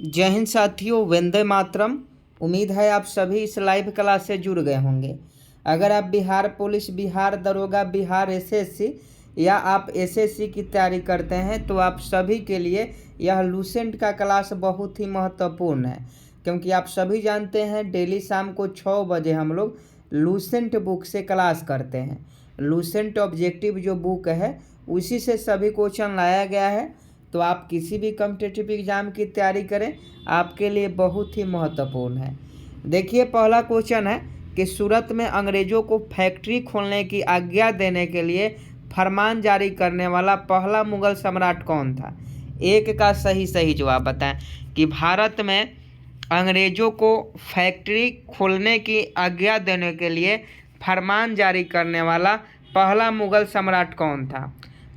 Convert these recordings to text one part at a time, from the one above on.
जय हिंद साथियों, वंदे मातरम। उम्मीद है आप सभी इस लाइव क्लास से जुड़ गए होंगे। अगर आप बिहार पुलिस, बिहार दरोगा, बिहार एसएससी या आप एसएससी की तैयारी करते हैं तो आप सभी के लिए यह लूसेंट का क्लास बहुत ही महत्वपूर्ण है, क्योंकि आप सभी जानते हैं डेली शाम को 6 बजे हम लोग लूसेंट बुक से क्लास करते हैं। लूसेंट ऑब्जेक्टिव जो बुक है उसी से सभी क्वेश्चन लाया गया है। तो आप किसी भी कॉम्पिटिटिव एग्जाम की तैयारी करें, आपके लिए बहुत ही महत्वपूर्ण है। देखिए, पहला क्वेश्चन है कि सूरत में अंग्रेजों को फैक्ट्री खोलने की आज्ञा देने के लिए फरमान जारी करने वाला पहला मुगल सम्राट कौन था। एक का सही जवाब बताएं कि भारत में अंग्रेजों को फैक्ट्री खोलने की आज्ञा देने के लिए फरमान जारी करने वाला पहला मुगल सम्राट कौन था।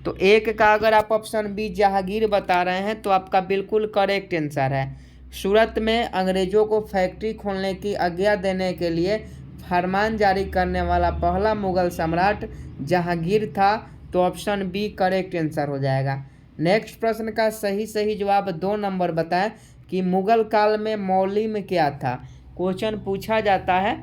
तो एक का अगर आप ऑप्शन बी जहांगीर बता रहे हैं तो आपका बिल्कुल करेक्ट आंसर है। सूरत में अंग्रेजों को फैक्ट्री खोलने की आज्ञा देने के लिए फरमान जारी करने वाला पहला मुगल सम्राट जहांगीर था। तो ऑप्शन बी करेक्ट आंसर हो जाएगा। नेक्स्ट प्रश्न का सही जवाब 2 नंबर बताएं कि मुगल काल में मौलिम क्या था। क्वेश्चन पूछा जाता है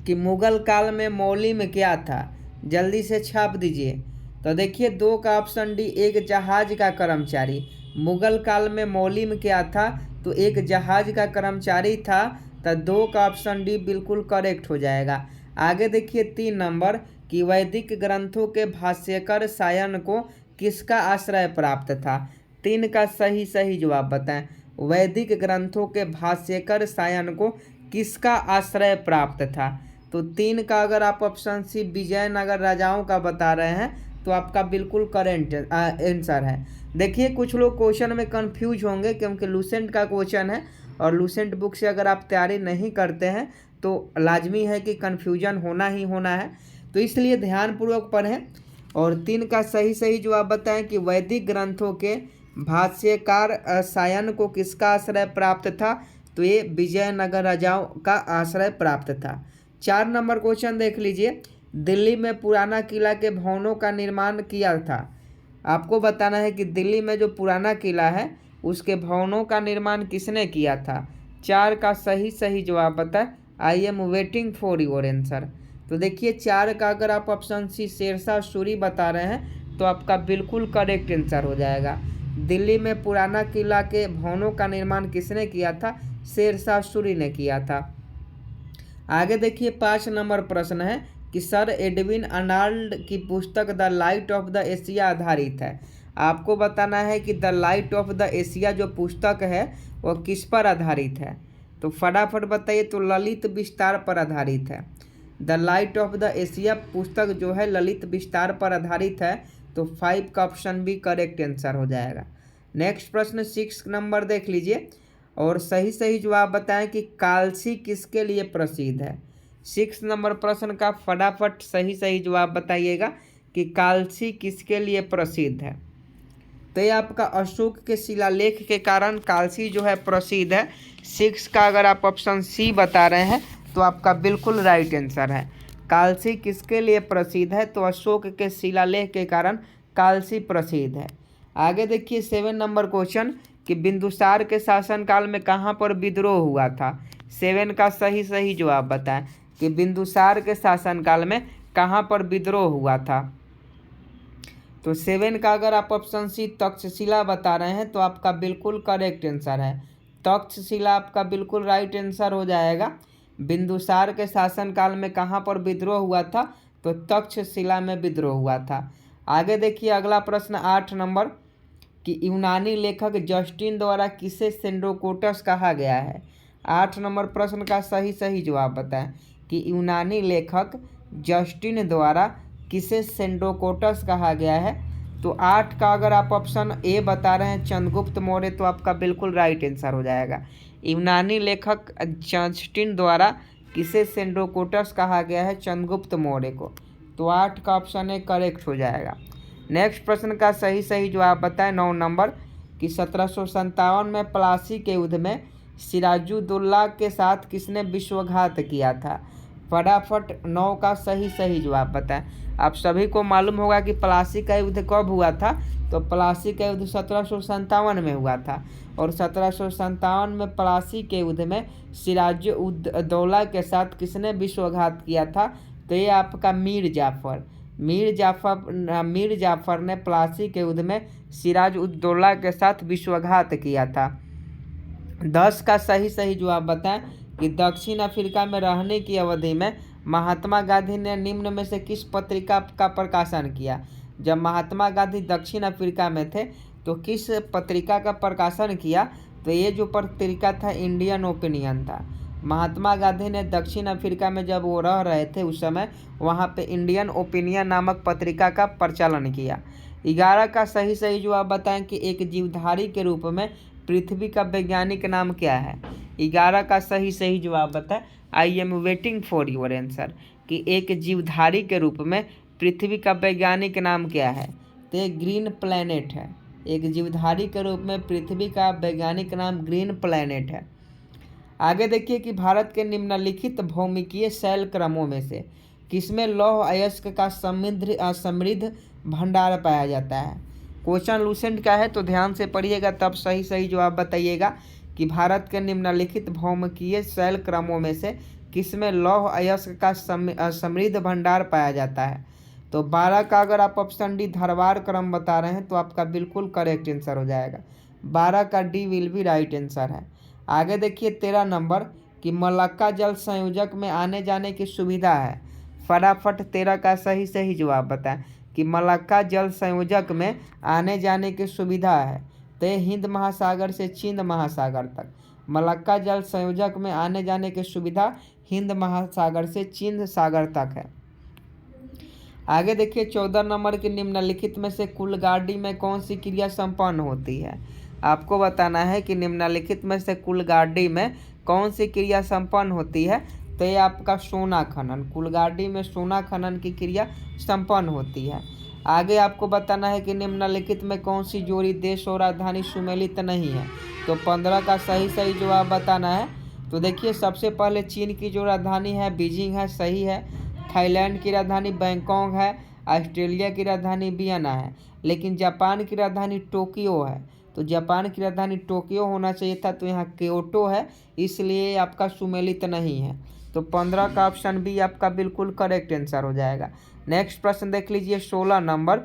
कि मुगल काल में मौलिम क्या था, जल्दी से छाप दीजिए। तो देखिए, 2 का ऑप्शन डी एक जहाज का कर्मचारी। मुगल काल में मौलिम क्या था, तो एक जहाज का कर्मचारी था। तो 2 का ऑप्शन डी बिल्कुल करेक्ट हो जाएगा। आगे देखिए 3 नंबर कि वैदिक ग्रंथों के भाष्यकर सायन को किसका आश्रय प्राप्त था। 3 का सही जवाब बताएं। वैदिक ग्रंथों के भाष्यकर सायन को किसका आश्रय प्राप्त था। तो 3 का अगर आप ऑप्शन सी विजयनगर राजाओं का बता रहे हैं तो आपका बिल्कुल करेक्ट आंसर है। देखिए, कुछ लोग क्वेश्चन में कंफ्यूज होंगे क्योंकि लूसेंट का क्वेश्चन है और लूसेंट बुक से अगर आप तैयारी नहीं करते हैं तो लाजमी है कि कन्फ्यूजन होना ही होना है। तो इसलिए ध्यानपूर्वक पढ़ें और 3 का सही जवाब बताएं कि वैदिक ग्रंथों के भाष्यकार सायन को किसका आश्रय प्राप्त था। तो ये विजयनगर राजाओं का आश्रय प्राप्त था। 4 नंबर क्वेश्चन देख लीजिए। दिल्ली में पुराना किला के भवनों का निर्माण किया था। आपको बताना है कि दिल्ली में जो पुराना किला है उसके भवनों का निर्माण किसने किया था। 4 का सही जवाब बताएं। I am waiting for your answer. तो देखिए, 4 का अगर आप ऑप्शन सी शेरशाह सूरी बता रहे हैं तो आपका बिल्कुल करेक्ट आंसर हो जाएगा। दिल्ली में पुराना किला के भवनों का निर्माण किसने किया था, शेरशाह सूरी ने किया था। आगे देखिए 5 नंबर प्रश्न है कि सर एडविन अर्नाल्ड की पुस्तक the light of the Asia आधारित है। आपको बताना है कि the light of the Asia जो पुस्तक है वह किस पर आधारित है। तो फटाफट बताइए। तो ललित विस्तार पर आधारित है। The light of the Asia पुस्तक जो है ललित विस्तार पर आधारित है। तो 5 का ऑप्शन भी करेक्ट आंसर हो जाएगा। नेक्स्ट प्रश्न 6 नंबर देख लीजिए और सही जवाब बताएं कि कालसी किसके लिए प्रसिद्ध है। 6 नंबर प्रश्न का फटाफट सही जवाब बताइएगा कि कालसी किसके लिए प्रसिद्ध है। तो ये आपका अशोक के शिलालेख के कारण कालसी जो है प्रसिद्ध है। 6 का अगर आप ऑप्शन सी बता रहे हैं तो आपका बिल्कुल राइट आंसर है। कालसी किसके लिए प्रसिद्ध है, तो अशोक के शिलालेख के कारण कालसी प्रसिद्ध है। आगे देखिए 7 नंबर क्वेश्चन कि बिंदुसार के शासनकाल में कहाँ पर विद्रोह हुआ था। 7 का सही जवाब बताएं कि बिंदुसार के शासनकाल में कहाँ पर विद्रोह हुआ था। तो 7 का अगर आप ऑप्शन सी तक्षशिला बता रहे हैं तो आपका बिल्कुल करेक्ट आंसर है। तक्षशिला आपका बिल्कुल राइट आंसर हो जाएगा। बिंदुसार के शासनकाल में कहाँ पर विद्रोह हुआ था, तो तक्षशिला में विद्रोह हुआ था। आगे देखिए अगला प्रश्न 8 नंबर कि यूनानी लेखक जस्टिन द्वारा किसे सेंड्रोकोटस कहा गया है। 8 नंबर प्रश्न का सही जवाब बताएं कि यूनानी लेखक जस्टिन द्वारा किसे सेंड्रोकोटस कहा गया है। तो 8 का अगर आप ऑप्शन ए बता रहे हैं चंद्रगुप्त मौर्य तो आपका बिल्कुल राइट आंसर हो जाएगा। यूनानी लेखक जस्टिन द्वारा किसे सेंड्रोकोटस कहा गया है, चंद्रगुप्त मौर्य को। तो 8 का ऑप्शन ए करेक्ट हो जाएगा। नेक्स्ट प्रश्न का सही जवाब बताएं 9 नंबर कि 1757 में प्लासी के युद्ध में सिराजुद्दौला के साथ किसने विश्वघात किया था। फटाफट 9 का सही जवाब बताएं। आप सभी को मालूम होगा कि प्लासी का युद्ध कब हुआ था, तो प्लासी का युद्ध 1757 में हुआ था, और 1757 में प्लासी के युद्ध में सिराज उद दौला के साथ किसने विश्वासघात किया था, तो ये आपका मीर जाफर ने प्लासी के युद्ध में सिराज उद दौला के साथ विश्वासघात किया था। 10 का सही जवाब बताएं कि दक्षिण अफ्रीका में रहने की अवधि में महात्मा गांधी ने निम्न में से किस पत्रिका का प्रकाशन किया। जब महात्मा गांधी दक्षिण अफ्रीका में थे तो किस पत्रिका का प्रकाशन किया, तो ये जो पत्रिका था इंडियन ओपिनियन था। महात्मा गांधी ने दक्षिण अफ्रीका में जब वो रह रहे थे उस समय वहाँ पे इंडियन ओपिनियन नामक पत्रिका का प्रचलन किया। 11 का सही जवाब बताएं कि एक जीवधारी के रूप में पृथ्वी का वैज्ञानिक नाम क्या है। 11 का सही जवाब बताएं। I am waiting for your answer कि एक जीवधारी के रूप में पृथ्वी का वैज्ञानिक नाम क्या है, तो ये ग्रीन प्लैनेट है। एक जीवधारी के रूप में पृथ्वी का वैज्ञानिक नाम ग्रीन प्लैनेट है। आगे देखिए कि भारत के निम्नलिखित भौमिकीय शैल क्रमों में से किसमें लौह अयस्क का समृद्ध भंडार पाया जाता है। क्वेश्चन लूसेंट का है तो ध्यान से पढ़िएगा, तब सही जवाब बताइएगा कि भारत के निम्नलिखित भौमिकीय शैल क्रमों में से किसमें लौह अयस्क का समृद्ध भंडार पाया जाता है। तो 12 का अगर आप ऑप्शन डी धरवार क्रम बता रहे हैं तो आपका बिल्कुल करेक्ट आंसर हो जाएगा। 12 का D will be right answer है। आगे देखिए 13 नंबर कि मलक्का जल संयोजक में आने जाने की सुविधा है। फटाफट 13 का सही जवाब बताएं कि मलक्का जल संयोजक में आने जाने की सुविधा है, तो हिंद महासागर से चीन महासागर तक। मलक्का जल संयोजक में आने जाने की सुविधा हिंद महासागर से चीन सागर तक है। आगे देखिए 14 नंबर की निम्नलिखित में से कुलगाड़ी में कौन सी क्रिया संपन्न होती है। आपको बताना है कि निम्नलिखित में से कुलगाड़ी में कौन सी क्रिया संपन्न होती है, तो ये आपका सोना खनन। कुलगाड़ी में सोना खनन की क्रिया संपन्न होती है। आगे आपको बताना है कि निम्नलिखित में कौन सी जोड़ी देश और राजधानी सुमेलित नहीं है, तो 15 का सही जवाब बताना है। तो देखिए सबसे पहले चीन की जो राजधानी है बीजिंग है, सही है। थाईलैंड की राजधानी बैंकॉक है। ऑस्ट्रेलिया की राजधानी वियना है। लेकिन जापान की राजधानी टोक्यो है, तो जापान की राजधानी टोक्यो होना चाहिए था, तो यहाँ क्योटो है, इसलिए आपका सुमेलित नहीं है। तो 15 का ऑप्शन बी आपका बिल्कुल करेक्ट आंसर हो जाएगा। नेक्स्ट प्रश्न देख लीजिए 16 नंबर,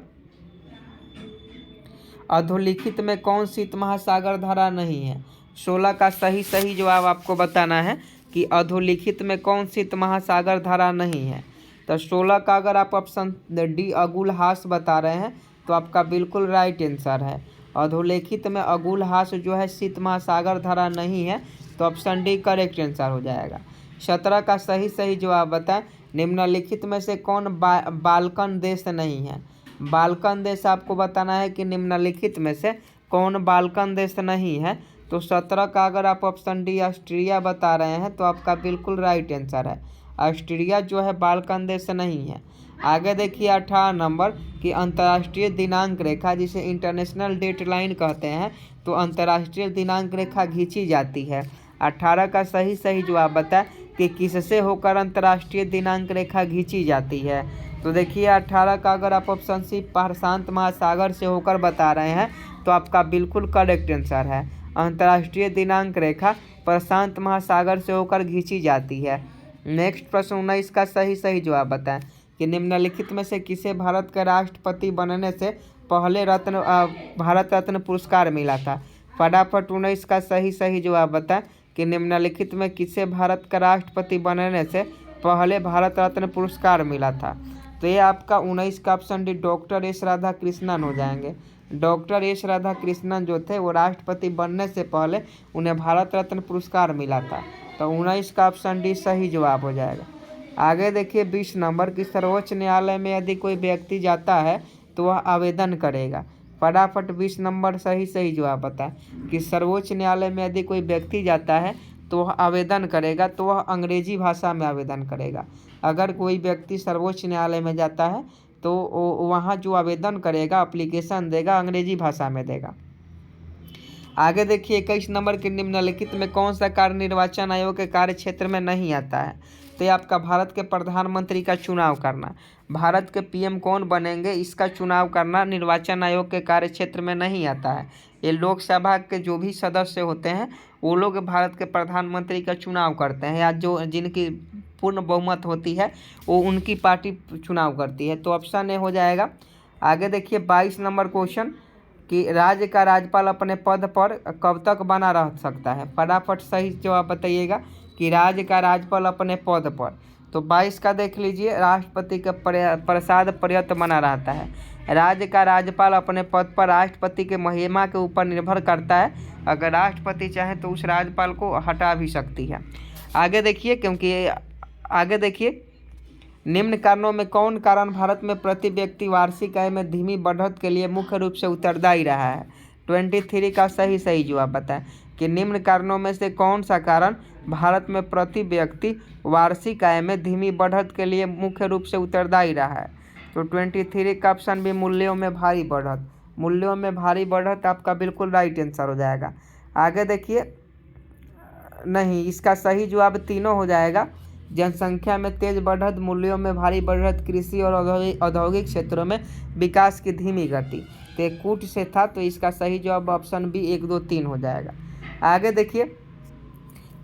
अधोलिखित में कौन शीत महासागर धारा नहीं है। 16 का सही जवाब आपको बताना है कि अधोलिखित में कौन शीत महासागर धारा नहीं है। तो 16 का अगर आप ऑप्शन डी अगुलहास बता रहे हैं तो आपका बिल्कुल राइट आंसर है। अधोलेखित में अगुलहास जो है शीत महासागर धारा नहीं है, तो ऑप्शन डी करेक्ट आंसर हो जाएगा। 17 का सही जवाब बताएं निम्नलिखित में से कौन बाल्कन देश नहीं है। बाल्कन देश आपको बताना है कि निम्नलिखित में से कौन बाल्कन देश नहीं है। तो 17 का अगर आप ऑप्शन डी ऑस्ट्रिया बता रहे हैं तो आपका बिल्कुल राइट आंसर है। ऑस्ट्रिया जो है बाल्कन देश नहीं है। आगे देखिए 18 नंबर कि अंतर्राष्ट्रीय दिनांक रेखा जिसे इंटरनेशनल डेट लाइन कहते हैं, तो अंतर्राष्ट्रीय दिनांक रेखा खींची जाती है। 18 का सही जवाब बताएं कि किससे होकर अंतर्राष्ट्रीय दिनांक रेखा खींची जाती है। तो देखिए 18 का अगर आप ऑप्शन सी प्रशांत महासागर से होकर बता रहे हैं तो आपका बिल्कुल करेक्ट आंसर है। अंतर्राष्ट्रीय दिनांक रेखा प्रशांत महासागर से होकर खींची जाती है। नेक्स्ट प्रश्न 19 का सही जवाब बताएं कि निम्नलिखित में से किसे भारत के राष्ट्रपति बनने से पहले भारत रत्न पुरस्कार मिला था। फटाफट 19 का सही जवाब बताएं कि निम्नलिखित में किसे भारत का राष्ट्रपति बनने से पहले भारत रत्न पुरस्कार मिला था। तो ये आपका 19 का option D doctor S Radhakrishnan हो जाएंगे। डॉक्टर एस राधाकृष्णन जो थे वो राष्ट्रपति बनने से पहले उन्हें भारत रत्न पुरस्कार मिला था। तो 19 का ऑप्शन डी सही जवाब हो जाएगा। आगे देखिए 20 नंबर की सर्वोच्च न्यायालय में यदि कोई व्यक्ति जाता है तो वह आवेदन करेगा। फटाफट 20 नंबर सही जवाब बताएं कि सर्वोच्च न्यायालय में यदि कोई व्यक्ति जाता है तो वह आवेदन करेगा, तो वह अंग्रेजी भाषा में आवेदन करेगा। अगर कोई व्यक्ति सर्वोच्च न्यायालय में जाता है तो वहाँ जो आवेदन करेगा, एप्लीकेशन देगा, अंग्रेजी भाषा में देगा। आगे देखिए 21 नंबर के निम्नलिखित में कौन सा कार्य निर्वाचन आयोग के कार्य क्षेत्र में नहीं आता है। तो ये आपका भारत के प्रधानमंत्री का चुनाव करना, भारत के पीएम कौन बनेंगे इसका चुनाव करना निर्वाचन आयोग के कार्य क्षेत्र में नहीं आता है। ये लोकसभा के जो भी सदस्य होते हैं वो लोग भारत के प्रधानमंत्री का चुनाव करते हैं, या जो जिनकी पूर्ण बहुमत होती है वो उनकी पार्टी चुनाव करती है। तो ऑप्शन ए हो जाएगा। आगे देखिए 22 नंबर क्वेश्चन कि राज्य का राज्यपाल अपने पद पर कब तक बना रह सकता है। फटाफट सही जवाब बताइएगा कि राज्य का राज्यपाल अपने पद पर। तो 22 का देख लीजिए, राष्ट्रपति का प्रसाद पर्यंत बना रहता है। राज्य का राज्यपाल अपने पद पर राष्ट्रपति के महिमा के ऊपर निर्भर करता है। अगर राष्ट्रपति चाहे तो उस राज्यपाल को हटा भी सकती है। आगे देखिए निम्न कारणों में कौन कारण भारत में प्रति व्यक्ति वार्षिक आय में धीमी बढ़त के लिए मुख्य रूप से उत्तरदायी रहा है। 23 का सही जवाब बताएं कि निम्न कारणों में से कौन सा कारण भारत में प्रति व्यक्ति वार्षिक आय में धीमी बढ़त के लिए मुख्य रूप से उत्तरदायी रहा है। तो 23 का ऑप्शन भी मूल्यों में भारी बढ़त। मूल्यों में भारी बढ़त आपका बिल्कुल राइट आंसर हो जाएगा। आगे देखिए, नहीं, इसका सही जवाब तीनों हो जाएगा। जनसंख्या में तेज बढ़त, मूल्यों में भारी बढ़त, कृषि और औद्योगिक क्षेत्रों में विकास की धीमी गति। तो कूट से था, तो इसका सही जवाब ऑप्शन बी 1, 2, 3 हो जाएगा। आगे देखिए,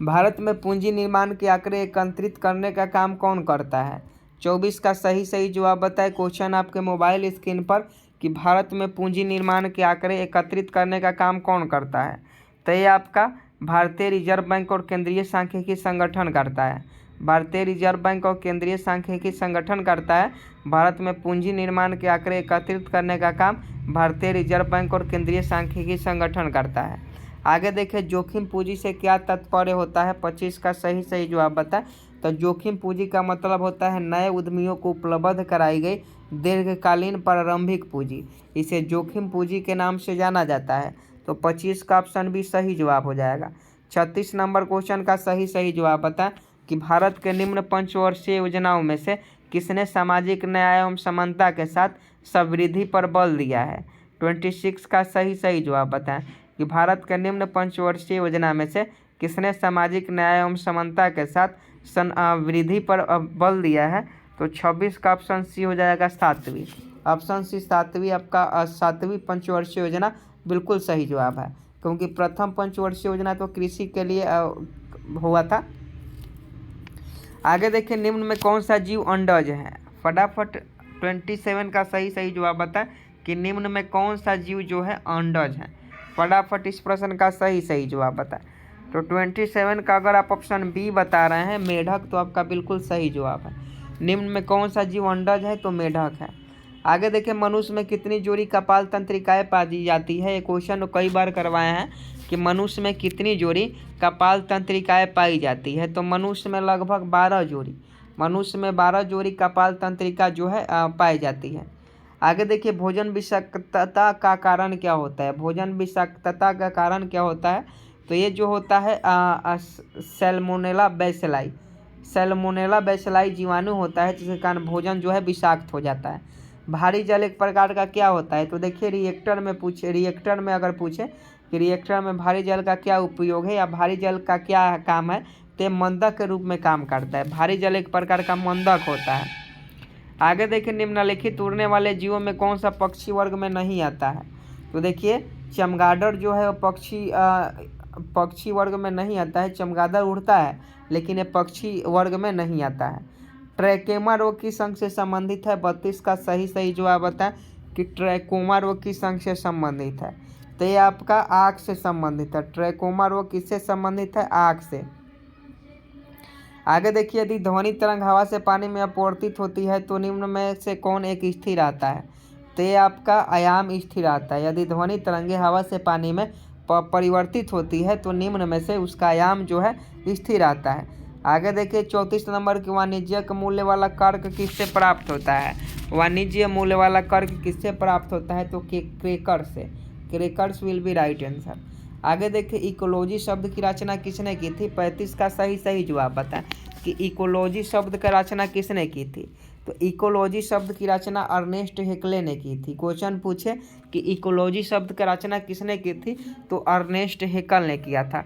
भारत में पूंजी निर्माण के आंकड़े एकत्रित करने का काम कौन करता है। 24 का सही जवाब बताए। क्वेश्चन आपके मोबाइल स्क्रीन पर कि भारत में पूंजी निर्माण के आंकड़े एकत्रित करने का काम कौन करता है। तो ये आपका भारतीय रिजर्व बैंक और केंद्रीय सांख्यिकी संगठन करता है। भारतीय रिजर्व बैंक और केंद्रीय सांख्यिकी संगठन करता है। भारत में पूंजी निर्माण के आंकड़े एकत्रित करने का काम भारतीय रिजर्व बैंक और केंद्रीय सांख्यिकी संगठन करता है। आगे देखिए, जोखिम पूंजी से क्या तात्पर्य होता है। 25 का सही जवाब बताएं। तो जोखिम पूंजी का मतलब होता है नए उद्यमियों को उपलब्ध कराई गई दीर्घकालीन प्रारंभिक पूंजी। इसे जोखिम पूंजी के नाम से जाना जाता है। तो 25 का ऑप्शन भी सही जवाब हो जाएगा। 36 नंबर क्वेश्चन का सही जवाब बताएं कि भारत के निम्न पंचवर्षीय योजनाओं में से किसने सामाजिक न्याय एवं समानता के साथ समृद्धि पर बल दिया है। 26 का सही जवाब बताएं कि भारत के निम्न पंचवर्षीय योजना में से किसने सामाजिक न्याय एवं समानता के साथ वृद्धि पर बल दिया है। तो 26 का ऑप्शन सी हो जाएगा, 7वीं। ऑप्शन सी 7वीं आपका 7वीं पंचवर्षीय योजना बिल्कुल सही जवाब है, क्योंकि प्रथम पंचवर्षीय योजना तो कृषि के लिए हुआ था। आगे देखिए, निम्न में कौन सा जीव अंडज है। फटाफट 27 का सही जवाब बताएं कि निम्न में कौन सा जीव जो है अंडज है। फटाफट इस प्रश्न का सही जवाब बताएं। तो 27 का अगर आप ऑप्शन बी बता रहे हैं मेढक, तो आपका बिल्कुल सही जवाब है। निम्न में कौन सा जीव अंडज है, तो मेढक है। आगे देखिए, मनुष्य में कितनी जोड़ी कपाल तंत्रिकाएं पाई जाती है। ये क्वेश्चन कई बार करवाए हैं कि मनुष्य में कितनी जोड़ी कपाल तंत्रिकाएं पाई जाती है। तो मनुष्य में लगभग 12 जोड़ी, मनुष्य में 12 जोड़ी कपाल तंत्रिका जो है पाई जाती है। आगे देखिए, भोजन विषाक्तता का कारण क्या होता है। भोजन विषाक्तता का कारण क्या होता है। तो ये जो होता है सैल्मोनेला बैसिलाई। सैल्मोनेला बैसिलाई जीवाणु होता है, जिसके कारण भोजन जो है विषाक्त हो जाता है। भारी जल एक प्रकार का क्या होता है। तो देखिए, रिएक्टर में अगर पूछे कि रिएक्टर में भारी जल का क्या उपयोग है या भारी जल का क्या काम है, तो मंदक के रूप में काम करता है। भारी जल एक प्रकार का मंदक होता है। आगे देखिए, निम्नलिखित उड़ने वाले जीवों में कौन सा पक्षी वर्ग में नहीं आता है। तो देखिए, चमगादड़ जो है वो पक्षी वर्ग में नहीं आता है। चमगादड़ उड़ता है लेकिन ये पक्षी वर्ग में नहीं आता है। ट्रैकोमा रोग की संघ से संबंधित है। 32 का सही जवाब बताएं कि ट्रैकोमा रोग की संघ से संबंधित है। तो ये आपका आँख से संबंधित है। ट्रैकोमा रोग किससे संबंधित है, आँख से। आगे देखिए, यदि ध्वनि तरंग हवा से पानी में अपवर्तित होती है तो निम्न में से कौन एक स्थिर आता है। तो ये आपका आयाम स्थिर आता है। यदि ध्वनि तरंगे हवा से पानी में परिवर्तित होती है तो निम्न में से उसका आयाम जो है स्थिर आता है। आगे देखिए, 34 नंबर की वाणिज्यिक मूल्य वाला कर्क किससे प्राप्त होता है। वाणिज्य मूल्य वाला कर्क किससे प्राप्त होता है, तो क्रेकर से। Crackers will be right answer. आगे देखिए, इकोलॉजी शब्द की रचना किसने की थी। 35 का सही जवाब बताएं कि इकोलॉजी शब्द का रचना किसने की थी। तो इकोलॉजी शब्द की रचना अर्नेस्ट हेक्ले ने की थी। क्वेश्चन पूछे कि इकोलॉजी शब्द की रचना किसने की थी, तो अर्नेस्ट हेक्ल ने किया था।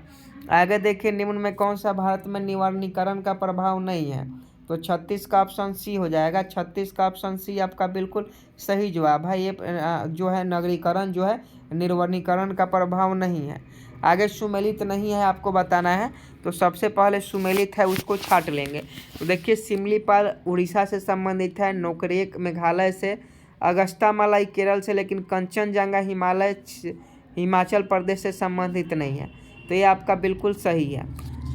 आगे देखिए, निम्न में कौन सा भारत में निवर्णीकरण का प्रभाव नहीं है, तो 36 का ऑप्शन सी हो जाएगा। 36 का ऑप्शन सी आपका बिल्कुल सही जवाब है। ये जो है नगरीकरण जो है निर्वनीकरण का प्रभाव नहीं है। आगे सुमेलित नहीं है आपको बताना है, तो सबसे पहले सुमेलित है उसको छाट लेंगे। तो देखिए, सिमलीपाल उड़ीसा से संबंधित है, नोकरेक मेघालय से, अगस्त्यामालाई केरल से, लेकिन कंचनजंगा हिमाचल प्रदेश से संबंधित नहीं है। तो ये आपका बिल्कुल सही है।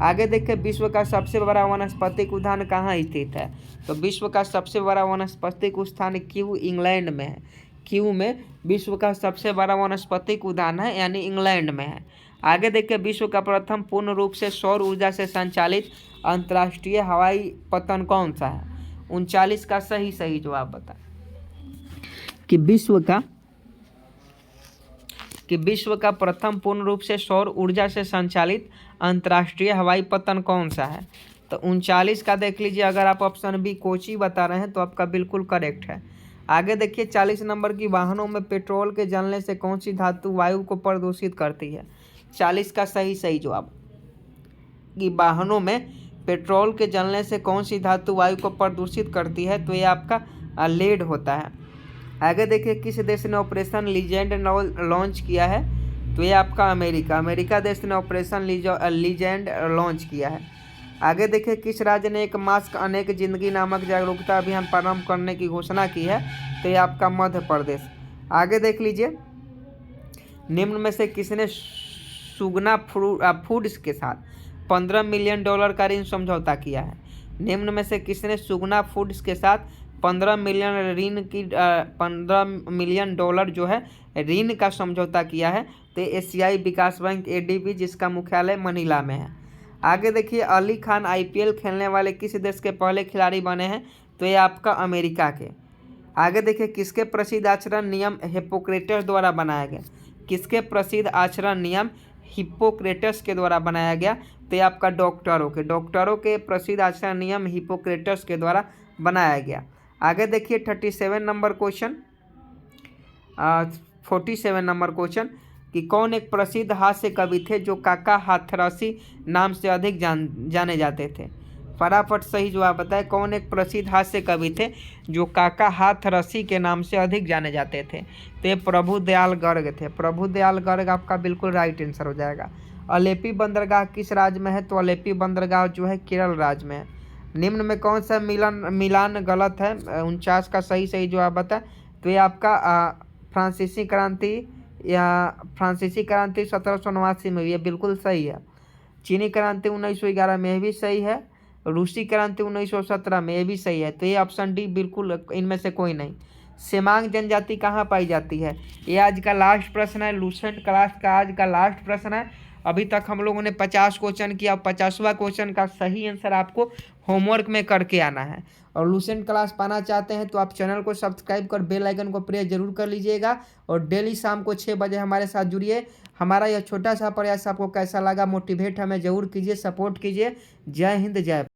आगे देखिए, विश्व का सबसे बड़ा वनस्पतिक उद्यान कहाँ स्थित है, तो विश्व का सबसे बड़ा वनस्पतिक उद्यान क्यू इंग्लैंड में है। क्यू में विश्व का सबसे बड़ा वनस्पतिक उद्यान है, यानी इंग्लैंड में है। आगे देखिए, विश्व का प्रथम पूर्ण रूप से सौर ऊर्जा से संचालित अंतर्राष्ट्रीय हवाई पतन कौन सा है। 39 का सही जवाब बता कि विश्व का प्रथम पूर्ण रूप से सौर ऊर्जा से संचालित अंतर्राष्ट्रीय हवाई पतन कौन सा है। तो 39 का देख लीजिए, अगर आप ऑप्शन बी कोची बता रहे हैं तो आपका बिल्कुल करेक्ट है। आगे देखिए, 40 नंबर की, वाहनों में पेट्रोल के जलने से कौन सी धातु वायु को प्रदूषित करती है। 40 का सही जवाब कि वाहनों में पेट्रोल के जलने से कौन सी धातु वायु को प्रदूषित करती है, तो ये आपका लेड होता है। आगे देखिए, किस देश ने ऑपरेशन लीजेंड लॉन्च किया है, तो ये आपका अमेरिका देश ने ऑपरेशन लीजेंड लॉन्च किया है। आगे देखिए, किस राज्य ने एक मास्क अनेक जिंदगी नामक जागरूकता अभियान प्रारंभ करने की घोषणा की है, तो ये आपका मध्य प्रदेश। आगे देख लीजिए, निम्न में से किसने सुगना फूड्स के साथ $15 मिलियन का ऋण समझौता किया है। निम्न में से किसने सुगना फूड्स के साथ 15 मिलियन डॉलर जो है ऋण का समझौता किया है, तो एशियाई विकास बैंक एडीबी, जिसका मुख्यालय मनीला में है। आगे देखिए, अली खान आईपीएल खेलने वाले किस देश के पहले खिलाड़ी बने हैं, तो ये आपका अमेरिका के। आगे देखिए, किसके प्रसिद्ध आचरण नियम हिप्पोक्रेटस द्वारा बनाया गया। किसके प्रसिद्ध आचरण नियम हिप्पोक्रेटस के द्वारा बनाया गया, तो ये आपका डॉक्टरों के प्रसिद्ध आचरण नियम हिप्पोक्रेटस के द्वारा बनाया गया। आगे देखिए, 47 नंबर क्वेश्चन 47 नंबर क्वेश्चन कि कौन एक प्रसिद्ध हास्य कवि थे जो काका हाथरसी नाम से अधिक जाने जाते थे। फटाफट सही जवाब बताए, कौन एक प्रसिद्ध हास्य कवि थे जो काका हाथरसी के नाम से अधिक जाने जाते थे, तो ये प्रभुदयाल गर्ग थे। प्रभुदयाल गर्ग आपका बिल्कुल राइट आंसर हो जाएगा। अलेपी बंदरगाह किस राज्य में है, तो अलेपी बंदरगाह जो है केरल राज्य में है। निम्न में कौन सा मिलान गलत है, 49 का सही जवाब बता, तो ये आपका फ्रांसीसी क्रांति 1789 में, ये बिल्कुल सही है। चीनी क्रांति 1911 में, भी सही है। रूसी क्रांति 1917 में, ये भी सही है। तो ये ऑप्शन डी बिल्कुल इनमें से कोई नहीं। सेमांग जनजाति कहाँ पाई जाती है, ये आज का लास्ट प्रश्न है। लूसेंट क्लास का आज का लास्ट प्रश्न है। अभी तक हम लोगों ने 50 क्वेश्चन किया, 50वां क्वेश्चन का सही आंसर आपको होमवर्क में करके आना है। और लूसेंट क्लास पाना चाहते हैं तो आप चैनल को सब्सक्राइब कर बेल आइकन को प्रेस जरूर कर लीजिएगा, और डेली शाम को 6 बजे हमारे साथ जुड़िए। हमारा यह छोटा सा प्रयास आपको कैसा लगा, मोटिवेट हमें जरूर कीजिए, सपोर्ट कीजिए। जय हिंद, जय